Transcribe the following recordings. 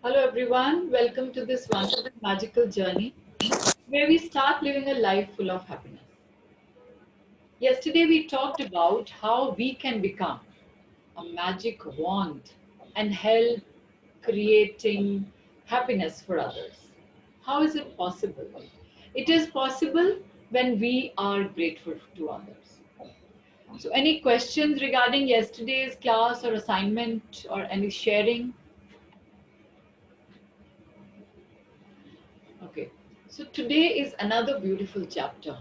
Hello everyone, welcome to this wonderful magical journey where we start living a life full of happiness. Yesterday we talked about how we can become a magic wand and help creating happiness for others. How is it possible? It is possible when we are grateful to others. So any questions regarding yesterday's class or assignment or any sharing? Okay, so today is another beautiful chapter.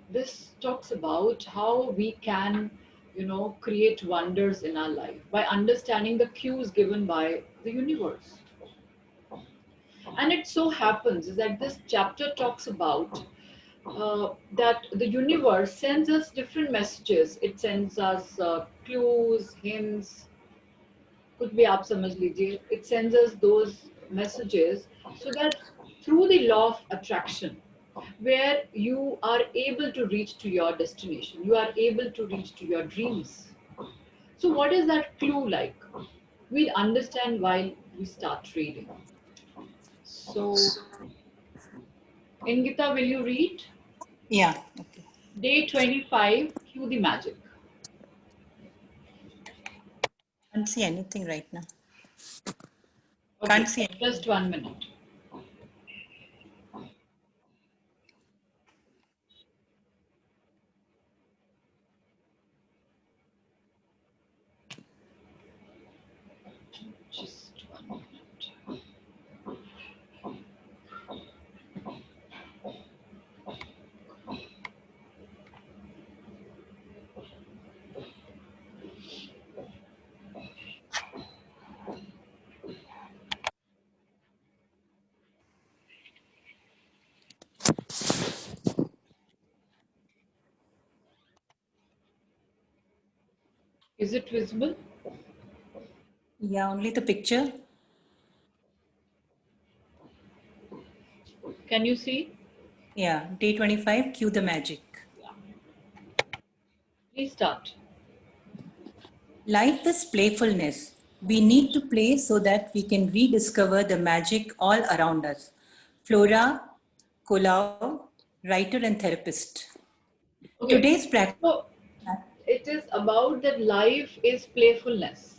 This talks about how we can, create wonders in our life by understanding the cues given by the universe. And it so happens is that this chapter talks about that the universe sends us different messages. It sends us clues, hints, कुछ भी आप समझ लीजिए. It sends us those messages so that through the law of attraction, where you are able to reach to your destination, you are able to reach to your dreams. So what is that clue like? We'll understand while we start reading. So Ingita, will you read? Yeah. Okay. Day 25, cue the magic. Can't see anything right now. Okay, Can't see anything. just 1 minute. Just 1 minute. Is it visible? Yeah, only the picture. Can you see? Yeah, day 25, cue the magic. Please start. Life is playfulness. We need to play so that we can rediscover the magic all around us. Flora Kolau, writer and therapist. Okay. Today's practice. So it is about that life is playfulness.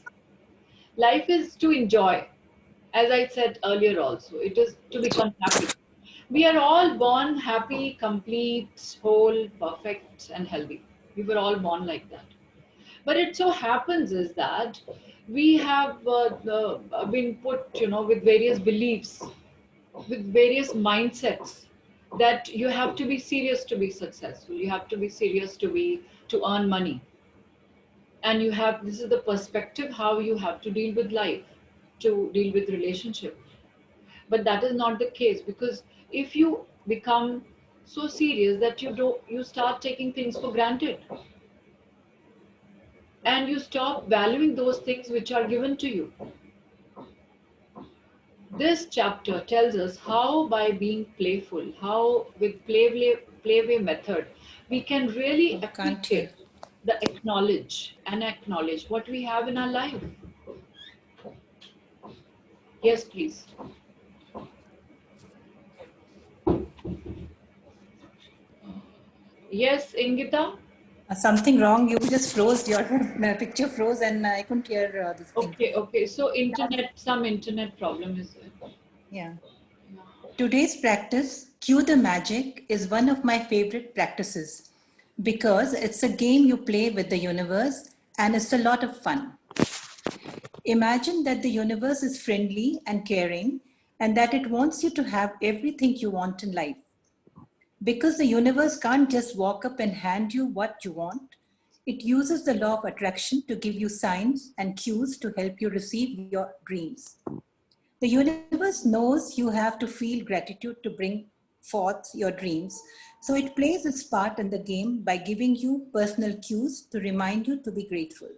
Life is to enjoy. As I said earlier also, it is to become happy. We are all born happy, complete, whole, perfect, and healthy. We were all born like that. But it so happens is that we have been put, with various beliefs, with various mindsets, that you have to be serious to be successful. You have to be serious to earn money, and you have, this is the perspective how you have to deal with life, to deal with relationship. But that is not the case, because if you become so serious that you start taking things for granted, and you stop valuing those things which are given to you. This chapter tells us how, by being playful, how with playway method, we can really Can't hear. appreciate the acknowledge what we have in our life. Yes, please. Yes, Ingita. Something wrong. You just froze. Your picture froze, and I couldn't hear this thing. Okay. So some internet problem is there. Yeah. Today's practice, Cue the Magic, is one of my favorite practices because it's a game you play with the universe and it's a lot of fun. Imagine that the universe is friendly and caring and that it wants you to have everything you want in life. Because the universe can't just walk up and hand you what you want, it uses the law of attraction to give you signs and cues to help you receive your dreams. The universe knows you have to feel gratitude to bring forth your dreams, so it plays its part in the game by giving you personal cues to remind you to be grateful.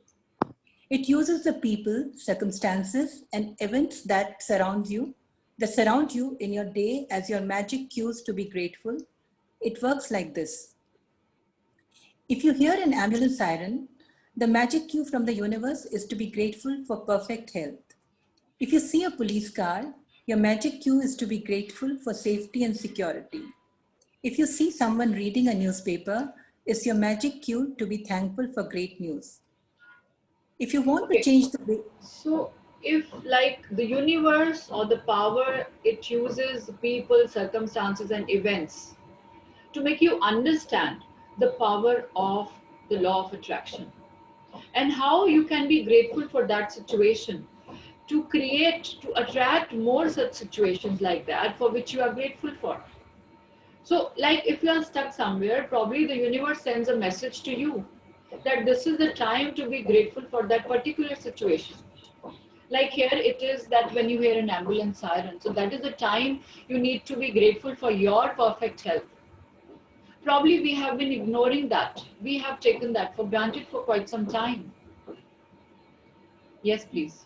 It uses the people, circumstances, and events that surround you in your day as your magic cues to be grateful. It works like this. If you hear an ambulance siren, the magic cue from the universe is to be grateful for perfect health. If you see a police car, your magic cue is to be grateful for safety and security. If you see someone reading a newspaper, it's your magic cue to be thankful for great news. If you want to Okay. change the way, So if like the universe or the power, it uses people, circumstances and events to make you understand the power of the law of attraction and how you can be grateful for that situation to create, to attract more such situations like that for which you are grateful for. So, like if you are stuck somewhere, probably the universe sends a message to you that this is the time to be grateful for that particular situation. Like here, it is that when you hear an ambulance siren, so that is the time you need to be grateful for your perfect health. Probably we have been ignoring that. We have taken that for granted for quite some time. Yes, please.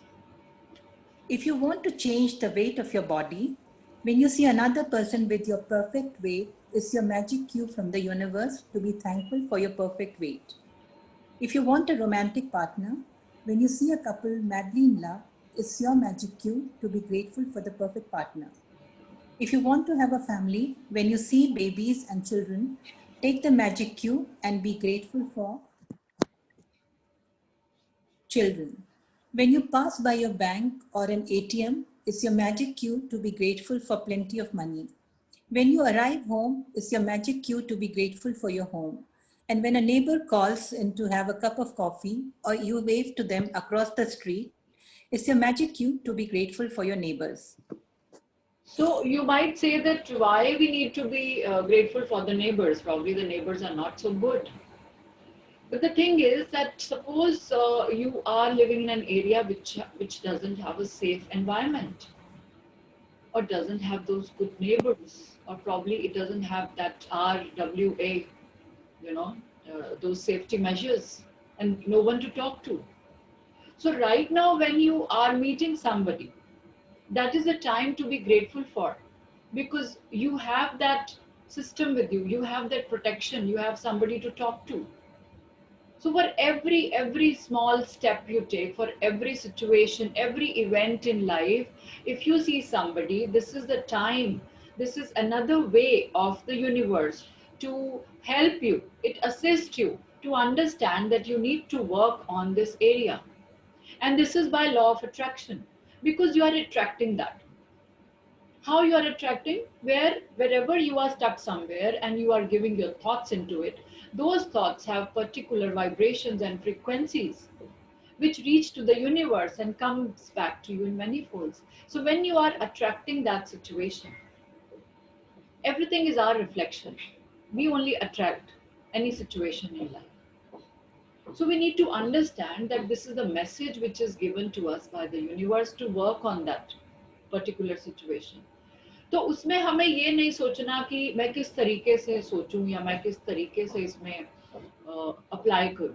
if you want to change the weight of your body, when you see another person with your perfect weight, it's your magic cue from the universe to be thankful for your perfect weight. If you want a romantic partner, when you see a couple madly in love, it's your magic cue to be grateful for the perfect partner. If you want to have a family, when you see babies and children, take the magic cue and be grateful for children. When you pass by your bank or an ATM, it's your magic cue to be grateful for plenty of money. When you arrive home, it's your magic cue to be grateful for your home. And when a neighbor calls in to have a cup of coffee or you wave to them across the street, it's your magic cue to be grateful for your neighbors. So you might say that why we need to be grateful for the neighbors. Probably the neighbors are not so good. But the thing is that suppose you are living in an area which doesn't have a safe environment, or doesn't have those good neighbors, or probably it doesn't have that RWA, you know, those safety measures, and no one to talk to. So right now, when you are meeting somebody, that is a time to be grateful for, because you have that system with you, you have that protection, you have somebody to talk to. So for every small step you take, for every situation, every event in life, if you see somebody, this is the time, this is another way of the universe to help you. It assists you to understand that you need to work on this area. And this is by law of attraction, because you are attracting that. How you are attracting? Wherever you are stuck somewhere and you are giving your thoughts into it, those thoughts have particular vibrations and frequencies which reach to the universe and comes back to you in many folds. So when you are attracting that situation, everything is our reflection. We only attract any situation in life. So we need to understand that this is the message which is given to us by the universe to work on that particular situation. तो उसमें हमें ये नहीं सोचना कि मैं किस तरीके से सोचूं या मैं किस तरीके से इसमें अप्लाई करूं.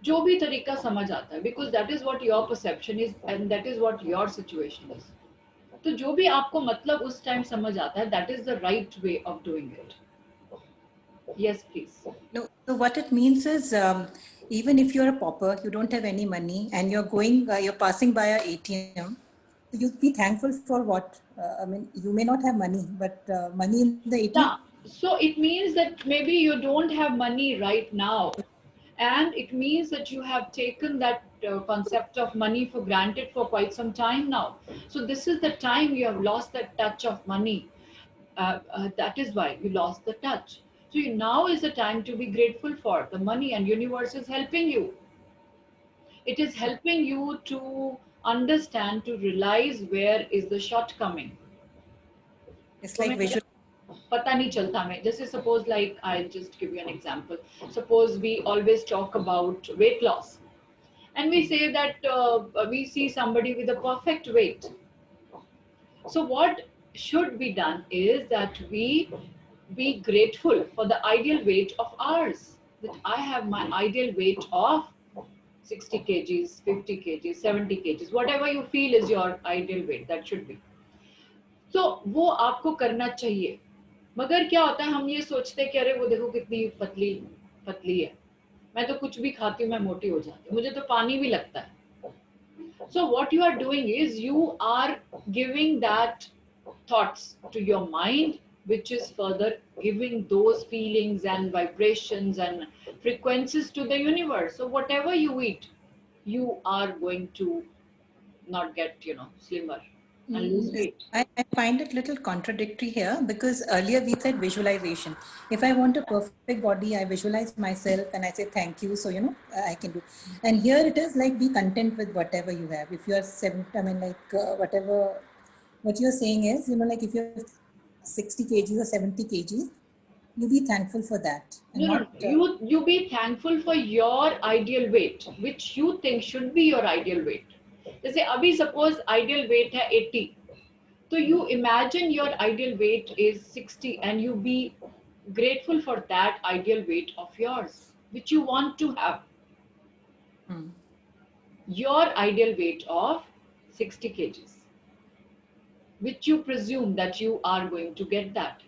जो भी तरीका समझ आता है, because that is what your perception is and that is what your situation is. तो जो भी आपको मतलब उस टाइम समझ आता है, that is the right way of doing it. Yes, please. No, so what it means is, even if you're a pauper, you don't have any money, and you're passing by a ATM, you'd be thankful for what? I mean, you may not have money, but money in the ATM. Yeah. So it means that maybe you don't have money right now. And it means that you have taken that concept of money for granted for quite some time now. So this is the time you have lost that touch of money. That is why you lost the touch. So now is the time to be grateful for the money, and universe is helping you. It is helping you to understand, to realize where is the shortcoming. It's तो like मैं visual. पता नहीं चलता मैं जैसे suppose like I'll just give you an example. Suppose we always talk about weight loss, and we say that we see somebody with a perfect weight. So what should be done is that we be grateful for the ideal weight of ours. That I have my ideal weight of 60 kgs, 50 kgs, 70 kgs, whatever you feel is your ideal weight, that should be. तो वो आपको करना चाहिए. मगर क्या होता है, हम ये सोचते हैं कि अरे वो देखो कितनी पतली पतली है, मैं तो कुछ भी खाती हूँ मैं मोटी हो जाती हूँ, मुझे तो पानी भी लगता है. So what you are doing is you are giving that thoughts to your mind, which is further giving those feelings and vibrations and frequencies to the universe. So whatever you eat, you are going to not get, slimmer and lose weight. I find it little contradictory here because earlier we said visualization. If I want a perfect body, I visualize myself and I say thank you. So, I can do. And here it is like be content with whatever you have. If you are 70, what you're saying is, like if you're 60 kgs or 70 kgs, you be thankful for that and No, no, not. no. You be thankful for your ideal weight, which you think should be your ideal weight. जैसे अभी suppose ideal weight है 80, so you imagine your ideal weight is 60 and you be grateful for that ideal weight of yours, which you want to have. Hmm. Your ideal weight of 60 kgs, which you presume that you are going to get that.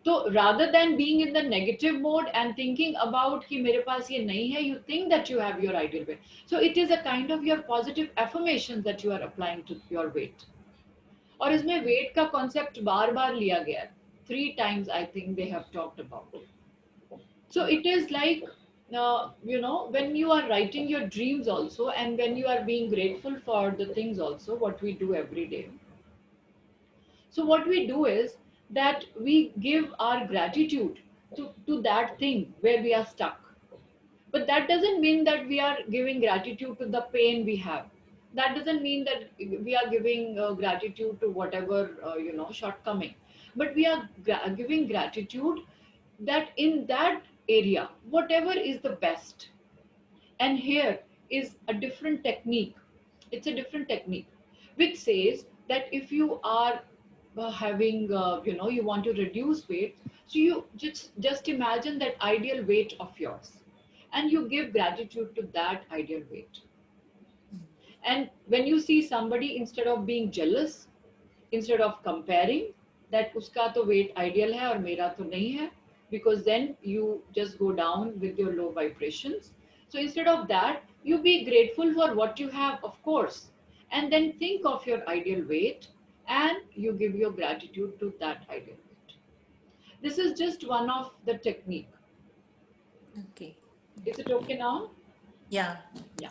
So rather than being in the negative mode and thinking about कि मेरे पास ये नहीं है, you think that you have your ideal weight. So it is a kind of your positive affirmations that you are applying to your weight. और इसमें weight का concept बार बार लिया गया है. 3 times I think they have talked about it. So it is like, when you are writing your dreams also, and when you are being grateful for the things also, what we do every day. So what we do is that we give our gratitude to that thing where we are stuck. But that doesn't mean that we are giving gratitude to the pain we have. That doesn't mean that we are giving gratitude to whatever, shortcoming. But we are giving gratitude that in that area, whatever is the best. And here is a different technique. It's a different technique which says that if you are having, you want to reduce weight, so you just imagine that ideal weight of yours, and you give gratitude to that ideal weight. And when you see somebody, instead of being jealous, instead of comparing that uska to weight ideal hai aur mera to nahi hai, because then you just go down with your low vibrations. So instead of that, you be grateful for what you have, of course, and then think of your ideal weight and you give your gratitude to that ideal weight. This is just one of the technique. Okay. Is it okay now? Yeah. Yeah.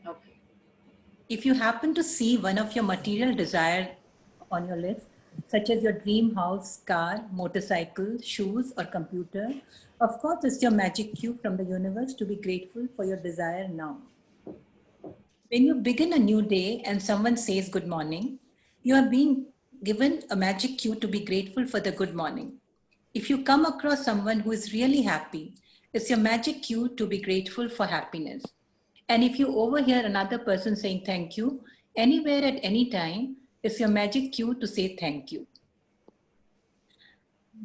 Okay. If you happen to see one of your material desire on your list, such as your dream house, car, motorcycle, shoes, or computer, of course, it's your magic cue from the universe to be grateful for your desire now. When you begin a new day and someone says good morning, you are being given a magic cue to be grateful for the good morning. If you come across someone who is really happy, it's your magic cue to be grateful for happiness. And if you overhear another person saying thank you, anywhere at any time, it's your magic cue to say thank you.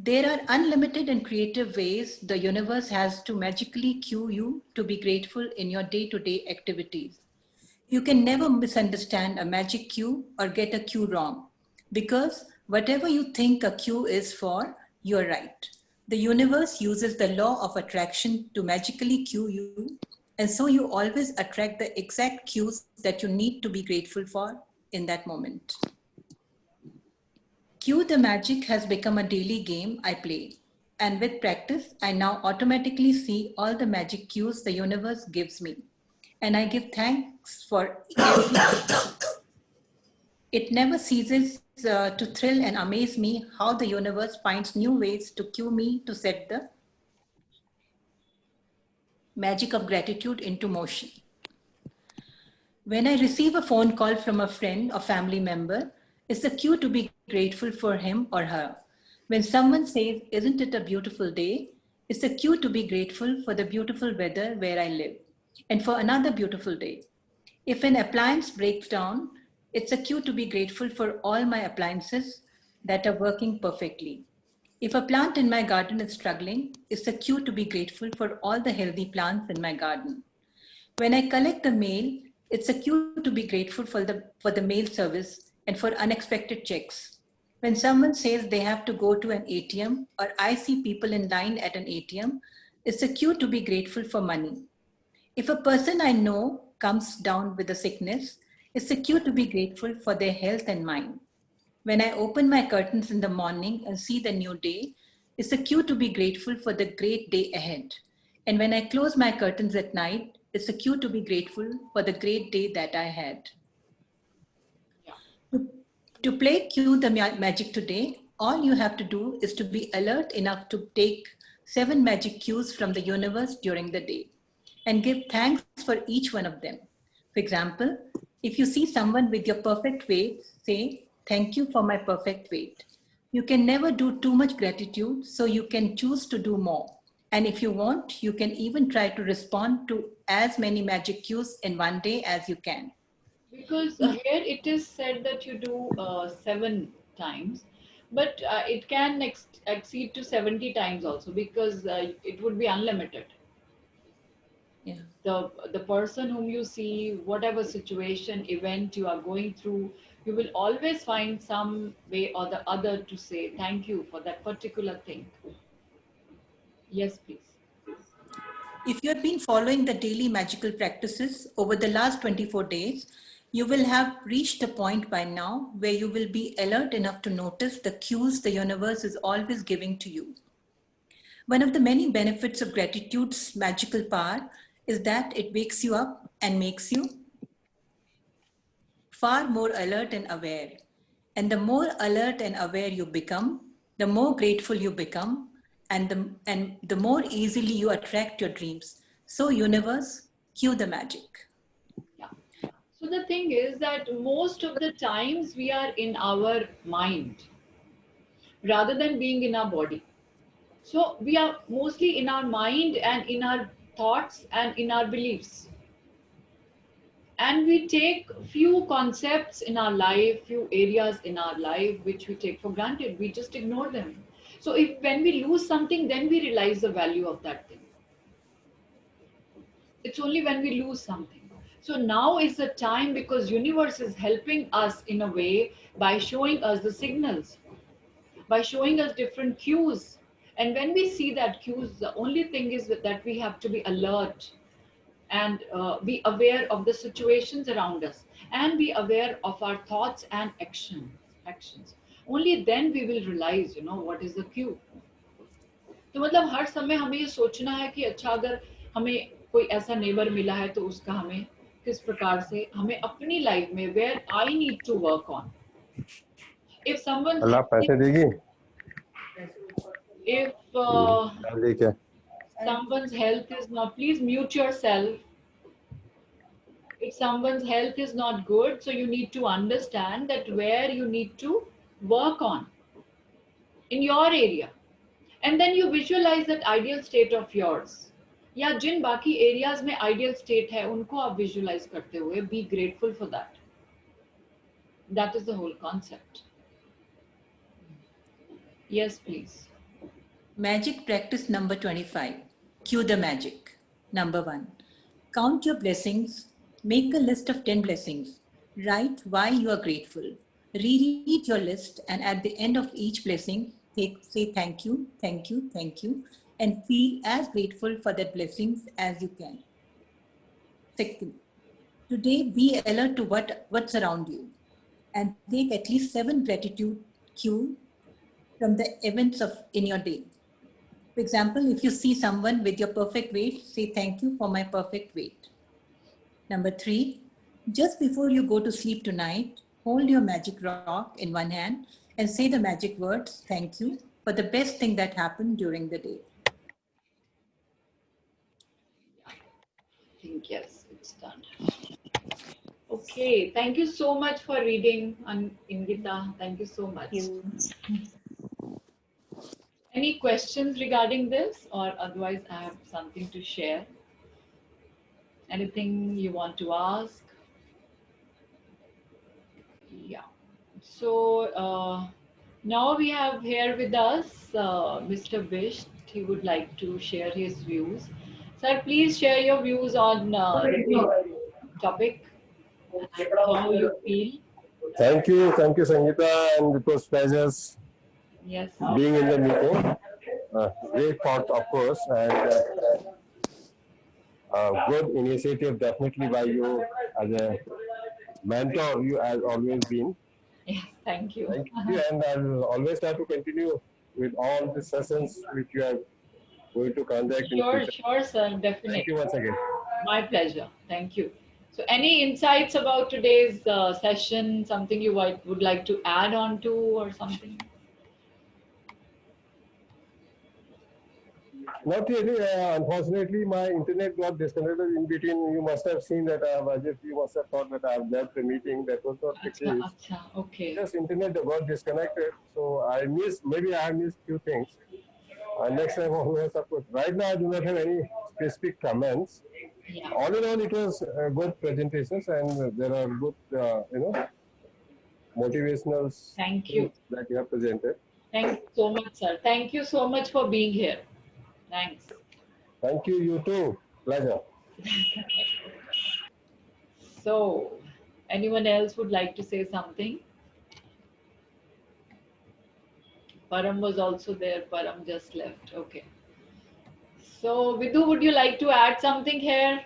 There are unlimited and creative ways the universe has to magically cue you to be grateful in your day-to-day activities. You can never misunderstand a magic cue or get a cue wrong, because whatever you think a cue is for, you're right. The universe uses the law of attraction to magically cue you, and so you always attract the exact cues that you need to be grateful for in that moment. Cue the Magic has become a daily game I play, and with practice, I now automatically see all the magic cues the universe gives me, and I give thanks for every. It never ceases to thrill and amaze me how the universe finds new ways to cue me to set the magic of gratitude into motion. When I receive a phone call from a friend or family member, it's a cue to be grateful for him or her. When someone says, "Isn't it a beautiful day?" it's a cue to be grateful for the beautiful weather where I live and for another beautiful day. If an appliance breaks down, it's a cue to be grateful for all my appliances that are working perfectly. If a plant in my garden is struggling, it's a cue to be grateful for all the healthy plants in my garden. When I collect the mail, it's a cue to be grateful for the mail service and for unexpected checks. When someone says they have to go to an ATM or I see people in line at an ATM, it's a cue to be grateful for money. If a person I know comes down with a sickness, It's a cue to be grateful for their health and mind. When I open my curtains in the morning and see the new day, it's a cue to be grateful for the great day ahead. And when I close my curtains at night, it's a cue to be grateful for the great day that I had. Yeah. To, to play Cue the Magic today, all you have to do is to be alert enough to take 7 magic cues from the universe during the day and give thanks for each one of them. For example, if you see someone with your perfect weight, say, "Thank you for my perfect weight." You can never do too much gratitude, so you can choose to do more. And if you want, you can even try to respond to as many magic cues in one day as you can. Because If here it is said that you do 7 times, but it can exceed to 70 times also, because it would be unlimited. Yeah. The person whom you see, whatever situation, event you are going through, you will always find some way or the other to say thank you for that particular thing. Yes, please. If you have been following the daily magical practices over the last 24 days, you will have reached a point by now where you will be alert enough to notice the cues the universe is always giving to you. One of the many benefits of gratitude's magical power is that it wakes you up and makes you far more alert and aware. And the more alert and aware you become, the more grateful you become, and the more easily you attract your dreams. So, universe, cue the magic. Yeah. So the thing is that most of the times we are in our mind rather than being in our body. So we are mostly in our mind and in our thoughts and in our beliefs. And we take few concepts in our life, few areas in our life which we take for granted. We just ignore them. So if when we lose something, then we realize the value of that thing. It's only when we lose something. So now is the time, because universe is helping us in a way by showing us the signals, by showing us different cues. And when we see that cues, the only thing is that we have to be alert and be aware of the situations around us and be aware of our thoughts and actions. Only then we will realize, what is the cue. तो मतलब हर समय हमें ये सोचना है कि अच्छा, अगर हमें कोई ऐसा नेबर मिला है तो उसका हमें किस प्रकार से हमें अपनी लाइफ में where I need to work on if someone अल्लाह पैसे देगी if ठीक है someone's health is not, please mute yourself. If someone's health is not good, so you need to understand that where you need to work on in your area, and then you visualize that ideal state of yours, या जिन बाकी areas में ideal state है उनको आप visualise करते हुए be grateful for that is the whole concept. Yes, please. Magic practice number 25. Cue the magic. Number 1. Count your blessings. Make a list of 10 blessings. Write why you are grateful. Reread your list, and at the end of each blessing, say thank you, thank you, thank you, and feel as grateful for that blessings as you can. Second, today be alert to what's around you and take at least 7 gratitude cue from the events of in your day. For example, if you see someone with your perfect weight, say thank you for my perfect weight. Number 3, just before you go to sleep tonight, hold your magic rock in one hand and say the magic words, thank you, for the best thing that happened during the day. I think yes, it's done. Okay, thank you so much for reading, Ingita. Thank you so much. Any questions regarding this, or otherwise I have something to share? Anything you want to ask? Yeah. So now we have here with us Mr. Bish. He would like to share his views. Sir, please share your views on the topic and how you feel. thank you Sangita, and it was pleasure Yes. being in the meeting. Great thought, of course, and good initiative definitely by you as a mentor you have always been. Yes, thank you. Thank you, and I'll always try to continue with all the sessions which you are going to conduct in Sure, future. sure, sir, Thank you definitely. once again. My pleasure. Thank you. So, any insights about today's session? Something you would like to add on to, or something? Not really. Unfortunately, my internet got disconnected in between. You must have seen that as if you must have thought that I have left the meeting. That was not the Acha, case. acha, okay. Just internet got disconnected. So I missed, maybe I have missed few things. Next time always support. Right now I do not have any specific comments. Yeah. All in all, it was good presentations, and there are good, motivational Thank you. things that you have presented. Thank you so much, sir. Thank you so much for being here. Thanks. Thank you. You too. Pleasure. So, anyone else would like to say something? Param was also there. Param just left. Okay. So, Vidhu, would you like to add something here?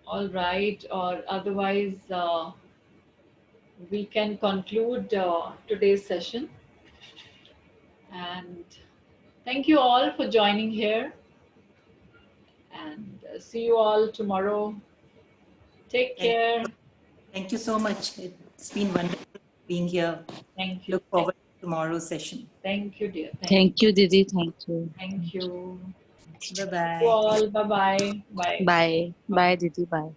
All right. Or otherwise, we can conclude today's session. And thank you all for joining here. And see you all tomorrow. Take Thank, care. thank you so much. It's been wonderful being here. Thank you. Look forward to tomorrow's session. Thank you, dear. Thank you, Didi. Thank you. Thank you. Bye You bye. all. Bye bye. Bye. Bye. Bye. Bye, Didi. Bye.